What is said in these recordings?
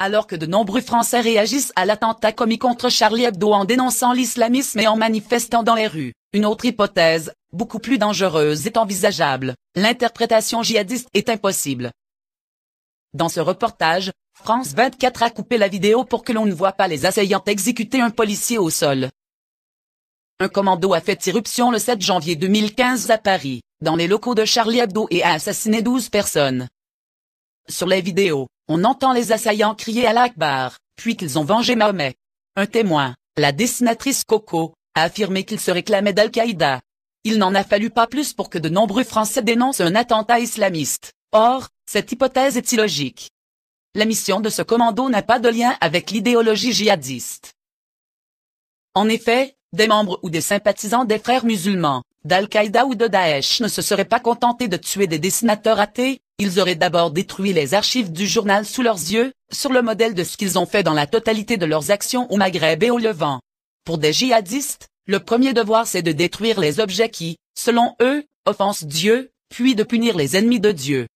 Alors que de nombreux Français réagissent à l'attentat commis contre Charlie Hebdo en dénonçant l'islamisme et en manifestant dans les rues, une autre hypothèse, beaucoup plus dangereuse, est envisageable. L'interprétation djihadiste est impossible. Dans ce reportage, France 24 a coupé la vidéo pour que l'on ne voit pas les assaillants exécuter un policier au sol. Un commando a fait irruption le 7 janvier 2015 à Paris, dans les locaux de Charlie Hebdo et a assassiné 12 personnes. Sur les vidéos, on entend les assaillants crier Allah Akbar, puis qu'ils ont vengé Mahomet. Un témoin, la dessinatrice Coco, a affirmé qu'ils se réclamaient d'Al-Qaïda. Il n'en a fallu pas plus pour que de nombreux Français dénoncent un attentat islamiste. Or, cette hypothèse est illogique. La mission de ce commando n'a pas de lien avec l'idéologie djihadiste. En effet, des membres ou des sympathisants des frères musulmans, d'Al-Qaïda ou de Daesh ne se seraient pas contentés de tuer des dessinateurs athées, ils auraient d'abord détruit les archives du journal sous leurs yeux, sur le modèle de ce qu'ils ont fait dans la totalité de leurs actions au Maghreb et au Levant. Pour des djihadistes, le premier devoir c'est de détruire les objets qui, selon eux, offensent Dieu, puis de punir les ennemis de Dieu.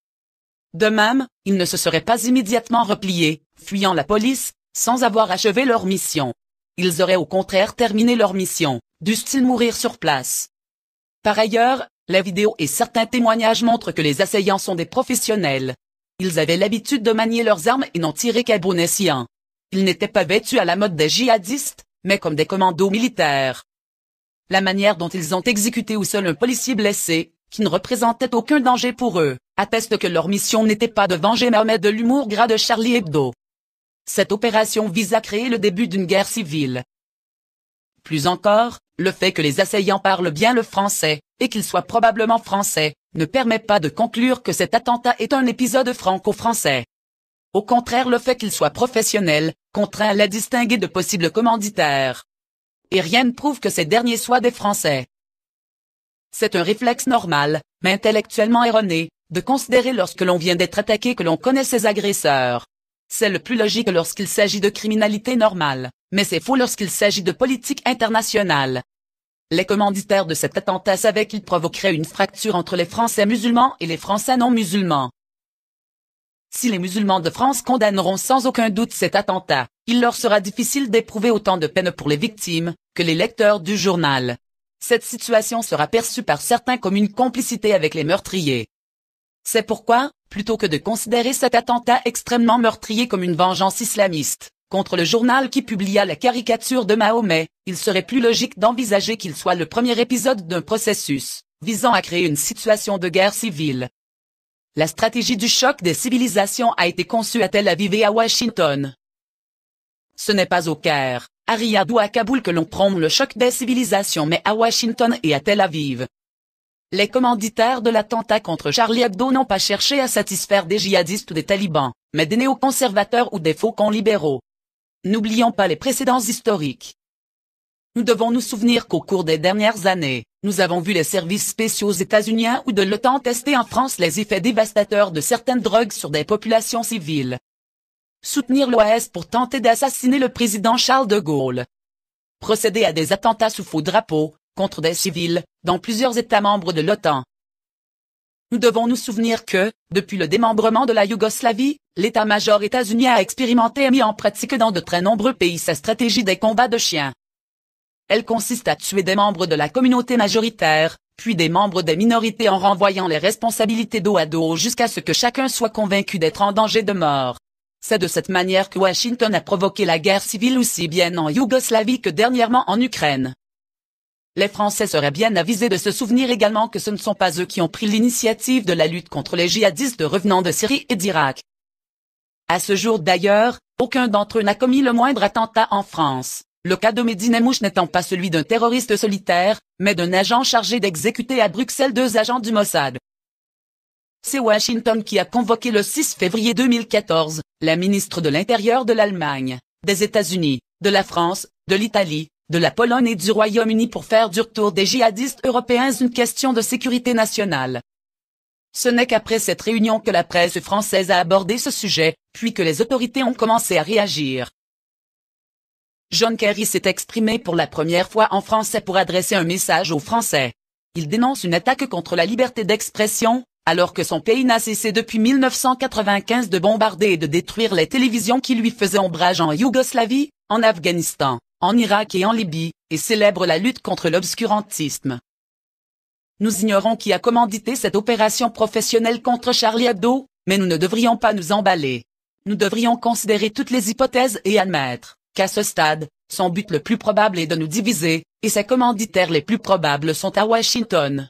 De même, ils ne se seraient pas immédiatement repliés, fuyant la police, sans avoir achevé leur mission. Ils auraient au contraire terminé leur mission, dussent-ils mourir sur place. Par ailleurs, la vidéo et certains témoignages montrent que les assaillants sont des professionnels. Ils avaient l'habitude de manier leurs armes et n'en tirer qu'à bon escient. Ils n'étaient pas vêtus à la mode des djihadistes, mais comme des commandos militaires. La manière dont ils ont exécuté au sol un policier blessé, qui ne représentait aucun danger pour eux, atteste que leur mission n'était pas de venger Mahomet de l'humour gras de Charlie Hebdo. Cette opération vise à créer le début d'une guerre civile. Plus encore, le fait que les assaillants parlent bien le français, et qu'ils soient probablement français, ne permet pas de conclure que cet attentat est un épisode franco-français. Au contraire, le fait qu'ils soient professionnels, contraint à les distinguer de possibles commanditaires. Et rien ne prouve que ces derniers soient des Français. C'est un réflexe normal, mais intellectuellement erroné, de considérer lorsque l'on vient d'être attaqué que l'on connaît ses agresseurs. C'est le plus logique lorsqu'il s'agit de criminalité normale, mais c'est faux lorsqu'il s'agit de politique internationale. Les commanditaires de cet attentat savaient qu'il provoquerait une fracture entre les Français musulmans et les Français non musulmans. Si les musulmans de France condamneront sans aucun doute cet attentat, il leur sera difficile d'éprouver autant de peine pour les victimes que les lecteurs du journal. Cette situation sera perçue par certains comme une complicité avec les meurtriers. C'est pourquoi, plutôt que de considérer cet attentat extrêmement meurtrier comme une vengeance islamiste, contre le journal qui publia la caricature de Mahomet, il serait plus logique d'envisager qu'il soit le premier épisode d'un processus, visant à créer une situation de guerre civile. La stratégie du choc des civilisations a été conçue à Tel Aviv et à Washington. Ce n'est pas au Caire, à Riyad ou à Kaboul que l'on prône le choc des civilisations, mais à Washington et à Tel Aviv. Les commanditaires de l'attentat contre Charlie Hebdo n'ont pas cherché à satisfaire des djihadistes ou des talibans, mais des néoconservateurs ou des faucons libéraux. N'oublions pas les précédents historiques. Nous devons nous souvenir qu'au cours des dernières années, nous avons vu les services spéciaux états-uniens ou de l'OTAN tester en France les effets dévastateurs de certaines drogues sur des populations civiles. Soutenir l'OAS pour tenter d'assassiner le président Charles de Gaulle. Procéder à des attentats sous faux drapeaux, contre des civils, dans plusieurs États membres de l'OTAN. Nous devons nous souvenir que, depuis le démembrement de la Yougoslavie, l'état-major états-unien a expérimenté et mis en pratique dans de très nombreux pays sa stratégie des combats de chiens. Elle consiste à tuer des membres de la communauté majoritaire, puis des membres des minorités en renvoyant les responsabilités dos à dos jusqu'à ce que chacun soit convaincu d'être en danger de mort. C'est de cette manière que Washington a provoqué la guerre civile aussi bien en Yougoslavie que dernièrement en Ukraine. Les Français seraient bien avisés de se souvenir également que ce ne sont pas eux qui ont pris l'initiative de la lutte contre les djihadistes revenant de Syrie et d'Irak. À ce jour d'ailleurs, aucun d'entre eux n'a commis le moindre attentat en France, le cas de Mehdi Nemmouche n'étant pas celui d'un terroriste solitaire, mais d'un agent chargé d'exécuter à Bruxelles 2 agents du Mossad. C'est Washington qui a convoqué le 6 février 2014, la ministre de l'Intérieur de l'Allemagne, des États-Unis, de la France, de l'Italie, de la Pologne et du Royaume-Uni pour faire du retour des djihadistes européens une question de sécurité nationale. Ce n'est qu'après cette réunion que la presse française a abordé ce sujet, puis que les autorités ont commencé à réagir. John Kerry s'est exprimé pour la première fois en français pour adresser un message aux Français. Il dénonce une attaque contre la liberté d'expression, alors que son pays n'a cessé depuis 1995 de bombarder et de détruire les télévisions qui lui faisaient ombrage en Yougoslavie, en Afghanistan, en Irak et en Libye, et célèbre la lutte contre l'obscurantisme. Nous ignorons qui a commandité cette opération professionnelle contre Charlie Hebdo, mais nous ne devrions pas nous emballer. Nous devrions considérer toutes les hypothèses et admettre qu'à ce stade, son but le plus probable est de nous diviser, et ses commanditaires les plus probables sont à Washington.